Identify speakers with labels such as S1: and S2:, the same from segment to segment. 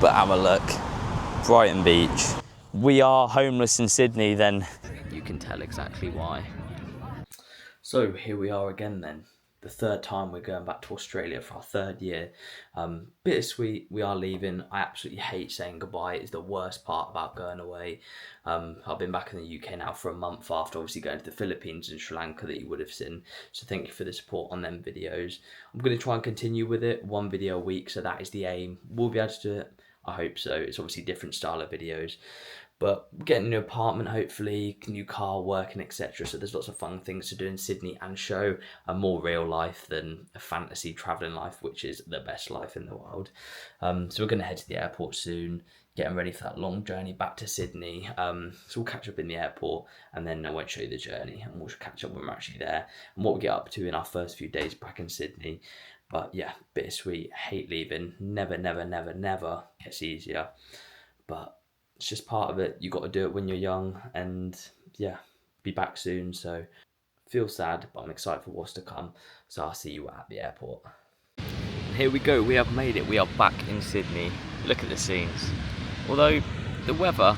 S1: But have a look, Brighton Beach. We are homeless in Sydney then. You can tell exactly why. So here we are again then. The third time we're going back to Australia for our third year. Bittersweet, we are leaving. I absolutely hate saying goodbye. It's the worst part about going away. I've been back in the UK now for a month after obviously going to the Philippines and Sri Lanka that you would have seen. So thank you for the support on them videos. I'm going to try and continue with it, one video a week. So that is the aim. We'll be able to do it. I hope so. It's obviously different style of videos. But getting a new apartment, hopefully, new car, working, etc. So there's lots of fun things to do in Sydney and show a more real life than a fantasy travelling life, which is the best life in the world. So we're going to head to the airport soon, getting ready for that long journey back to Sydney. So we'll catch up in the airport and then I won't show you the journey and we'll catch up when we're actually there and what we get up to in our first few days back in Sydney. But yeah, bittersweet, hate leaving, never gets easier. But it's just part of it. You got to do it when you're young, and yeah, be back soon. So feel sad, but I'm excited for what's to come. So I'll see you at the airport. Here we go. We have made it. We are back in Sydney. Look at the scenes. Although the weather,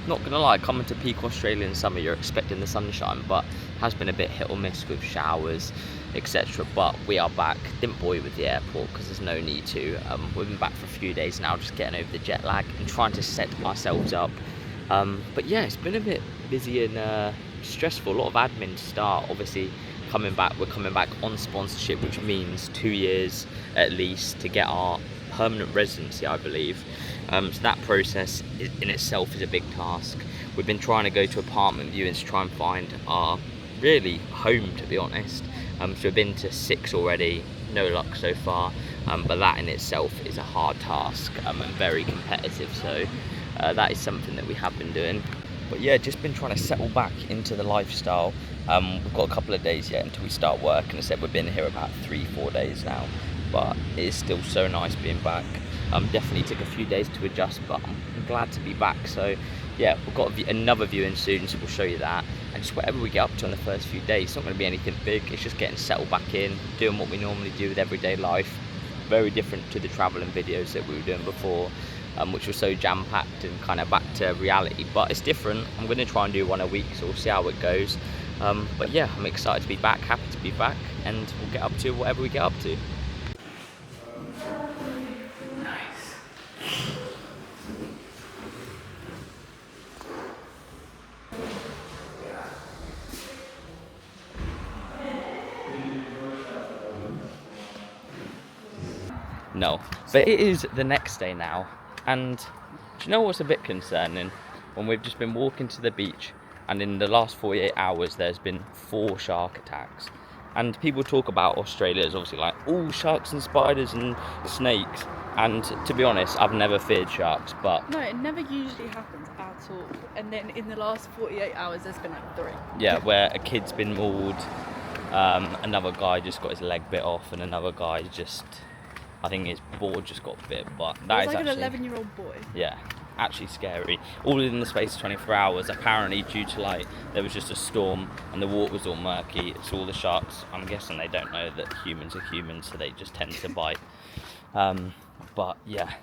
S1: not gonna lie, coming to peak Australian summer, you're expecting the sunshine, but has been a bit hit or miss with showers, etc. But we are back. Didn't bore you with the airport because there's no need to. We've been back for a few days now, just getting over the jet lag and trying to set ourselves up. But yeah, it's been a bit busy and stressful. A lot of admin to start. Obviously, coming back, we're coming back on sponsorship, which means 2 years at least to get our permanent residency, I believe. So that process in itself is a big task. We've been trying to go to apartment viewings to try and find our really home, to be honest. So we've been to 6 already, no luck so far, but that in itself is a hard task and very competitive, so that is something that we have been doing. But yeah, just been trying to settle back into the lifestyle. We've got a couple of days yet until we start work, and I said we've been here about 3-4 days now, but it is still so nice being back. Definitely took a few days to adjust, but I'm glad to be back. So yeah, we've got another viewing soon, so we'll show you that. And just whatever we get up to on the first few days, it's not going to be anything big. It's just getting settled back in, doing what we normally do with everyday life. Very different to the travelling videos that we were doing before, which were so jam-packed and kind of back to reality. But it's different. I'm going to try and do one a week, so we'll see how it goes. But yeah, I'm excited to be back, happy to be back, and we'll get up to whatever we get up to. No, but it is the next day now, and do you know what's a bit concerning? When we've just been walking to the beach, and in the last 48 hours there's been 4 shark attacks. And people talk about Australia as obviously like all sharks and spiders and snakes, and to be honest, I've never feared sharks, but
S2: no, it never usually happens at all. And then in the last 48 hours there's been like 3.
S1: Yeah, where a kid's been mauled, another guy just got his leg bit off, and another guy just, I think his board just got bit, but that is
S2: like
S1: actually
S2: an 11-year-old boy.
S1: Yeah, actually scary. All in the space of 24 hours, apparently due to like, there was just a storm and the water was all murky. It's all the sharks, I'm guessing they don't know that humans are humans, so they just tend to bite. But yeah,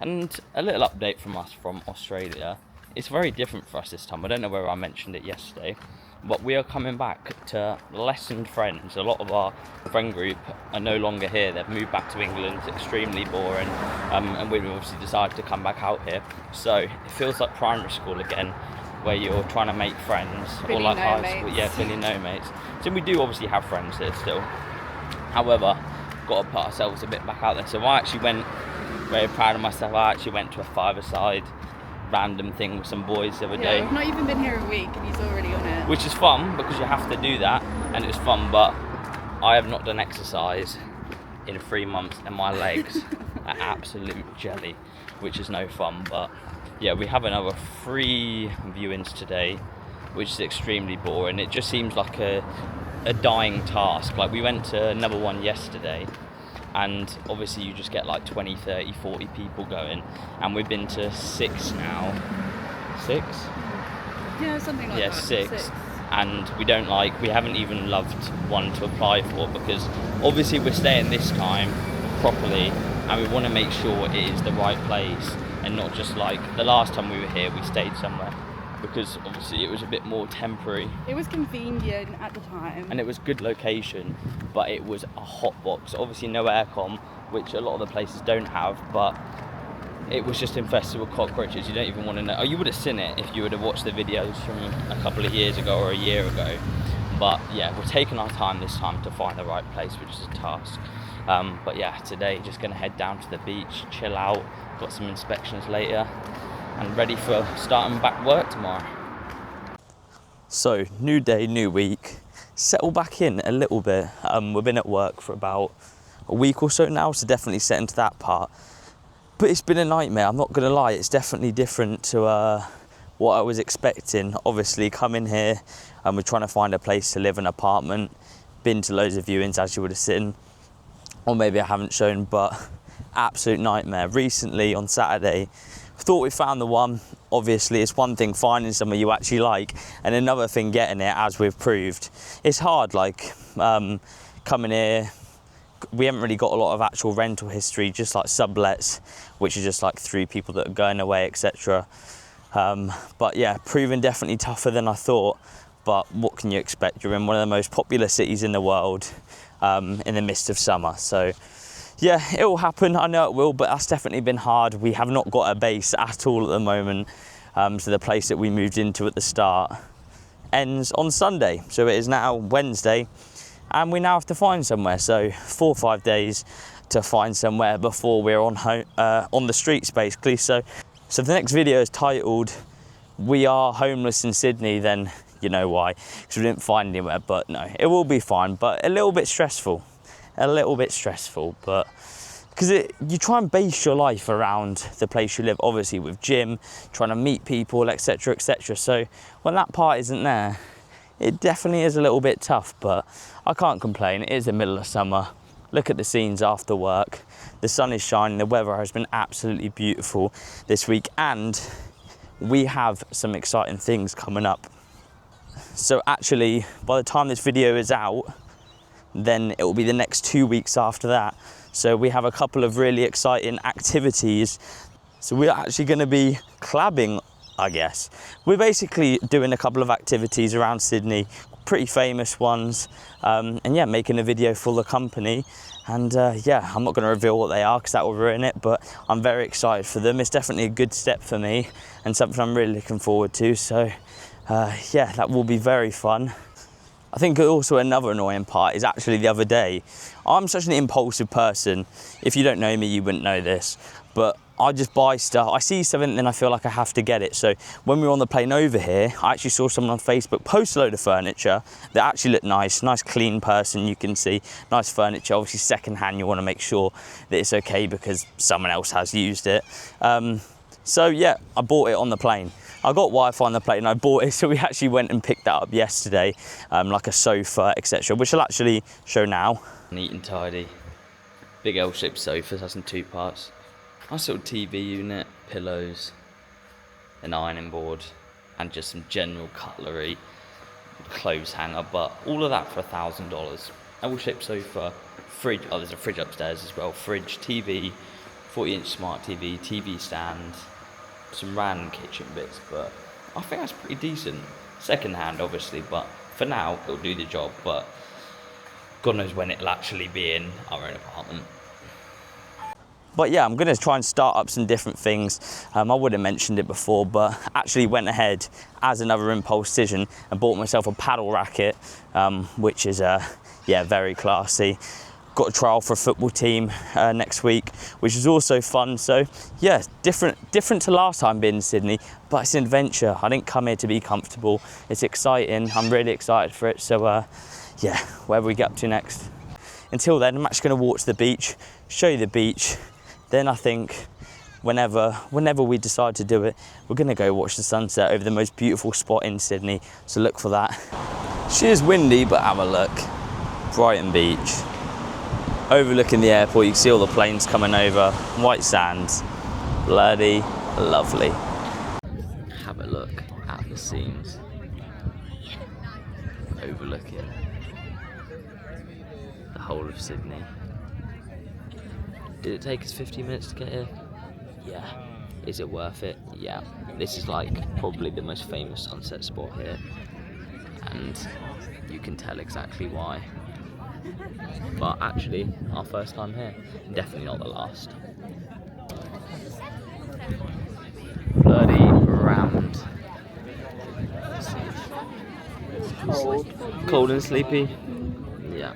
S1: and a little update from us from Australia. It's very different for us this time. I don't know whether I mentioned it yesterday, but we are coming back to lessened friends. A lot of our friend group are no longer here. They've moved back to England. It's extremely boring, and we've obviously decided to come back out here. So it feels like primary school again, where you're trying to make friends,
S2: Billy
S1: or like
S2: no
S1: high
S2: mates.
S1: school. Yeah, Billy no mates. So we do obviously have friends here still. However, got to put ourselves a bit back out there. So I actually went, very proud of myself, I actually went to a five-a-side random thing with some boys the other day.
S2: We've not even been here a week and he's already on it.
S1: Which is fun because you have to do that, and it's fun, but I have not done exercise in 3 months and my legs are absolute jelly, which is no fun. But yeah, we have another 3 viewings today, which is extremely boring. It just seems like a dying task. Like we went to another one yesterday, and obviously you just get like 20, 30, 40 people going, and we've been to 6 now. 6?
S2: Yeah, something like
S1: that. Yeah, 6. And we haven't even loved one to apply for, because obviously we're staying this time properly, and we want to make sure it is the right place and not just like the last time we were here we stayed somewhere, because obviously it was a bit more temporary.
S2: It was convenient at the time.
S1: And it was good location, but it was a hot box. Obviously no aircon, which a lot of the places don't have, but it was just infested with cockroaches. You don't even want to know. Oh, you would have seen it if you would have watched the videos from a couple of years ago or a year ago. But yeah, we're taking our time this time to find the right place, which is a task. But yeah, today just gonna head down to the beach, chill out, got some inspections later, and ready for starting back work tomorrow. So, new day, new week, settle back in a little bit. We've been at work for about a week or so now, so definitely set into that part. But it's been a nightmare, I'm not gonna lie, it's definitely different to what I was expecting. Obviously, coming here and we're trying to find a place to live, an apartment, been to loads of viewings as you would have seen, or maybe I haven't shown, but absolute nightmare. Recently on Saturday, thought we found the one. Obviously it's one thing finding somewhere you actually like, and another thing getting it, as we've proved. It's hard, like coming here, we haven't really got a lot of actual rental history, just like sublets, which is just like 3 people that are going away, etc. But yeah, proving definitely tougher than I thought, but what can you expect? You're in one of the most popular cities in the world, in the midst of summer. So yeah, it will happen, I know it will, but that's definitely been hard. We have not got a base at all at the moment. So the place that we moved into at the start ends on Sunday. So it is now Wednesday, and we now have to find somewhere. So 4 or 5 days to find somewhere before we're on the streets, basically. So the next video is titled, "We Are Homeless in Sydney," then you know why, because we didn't find anywhere. But no, it will be fine, but a little bit stressful, but because you try and base your life around the place you live, obviously with gym, trying to meet people, etc, etc. So when that part isn't there, it definitely is a little bit tough, but I can't complain. It is the middle of summer. Look at the scenes after work. The sun is shining, the weather has been absolutely beautiful this week, and we have some exciting things coming up. So actually, by the time this video is out, then it will be the next 2 weeks after that. So we have a couple of really exciting activities. So we're actually going to be collabing, I guess. We're basically doing a couple of activities around Sydney, pretty famous ones, and yeah, making a video for the company. And yeah, I'm not going to reveal what they are because that will ruin it, but I'm very excited for them. It's definitely a good step for me and something I'm really looking forward to. So yeah, that will be very fun. I think also another annoying part is actually the other day, I'm such an impulsive person. If you don't know me, you wouldn't know this, but I just buy stuff. I see something and then I feel like I have to get it. So when we were on the plane over here, I actually saw someone on Facebook post a load of furniture that actually looked nice clean person, you can see, nice furniture. Obviously secondhand, you want to make sure that it's okay because someone else has used it. So yeah, I bought it on the plane. I got Wi-Fi on the plane and I bought it, so we actually went and picked that up yesterday, like a sofa, etc, which I'll actually show now. Neat and tidy. Big L-shaped sofa, that's in 2 parts. Nice little TV unit, pillows, an ironing board, and just some general cutlery, clothes hanger, but all of that for $1,000. L-shaped sofa, fridge, oh there's a fridge upstairs as well, fridge, TV, 40-inch smart TV, TV stand, some random kitchen bits, but I think that's pretty decent. Second hand obviously, but for now it'll do the job, but God knows when it'll actually be in our own apartment. But yeah, I'm gonna try and start up some different things. I would have mentioned it before, but actually went ahead as another impulse decision and bought myself a paddle racket, which is yeah, very classy. Got a trial for a football team next week, which is also fun. So yeah, different to last time being in Sydney, but it's an adventure. I didn't come here to be comfortable. It's exciting. I'm really excited for it. So yeah, where we get up to next. Until then, I'm actually going to walk to the beach, show you the beach. Then I think whenever we decide to do it, we're going to go watch the sunset over the most beautiful spot in Sydney. So look for that. She is windy, but have a look. Brighton Beach. Overlooking the airport, you can see all the planes coming over, white sands, bloody lovely. Have a look at the scenes, overlooking the whole of Sydney. Did it take us 15 minutes to get here? Yeah. Is it worth it? Yeah. This is like probably the most famous sunset spot here, and you can tell exactly why. But actually, our first time here, definitely not the last. Bloody rammed.
S2: Cold.
S1: Cold and sleepy? Yeah.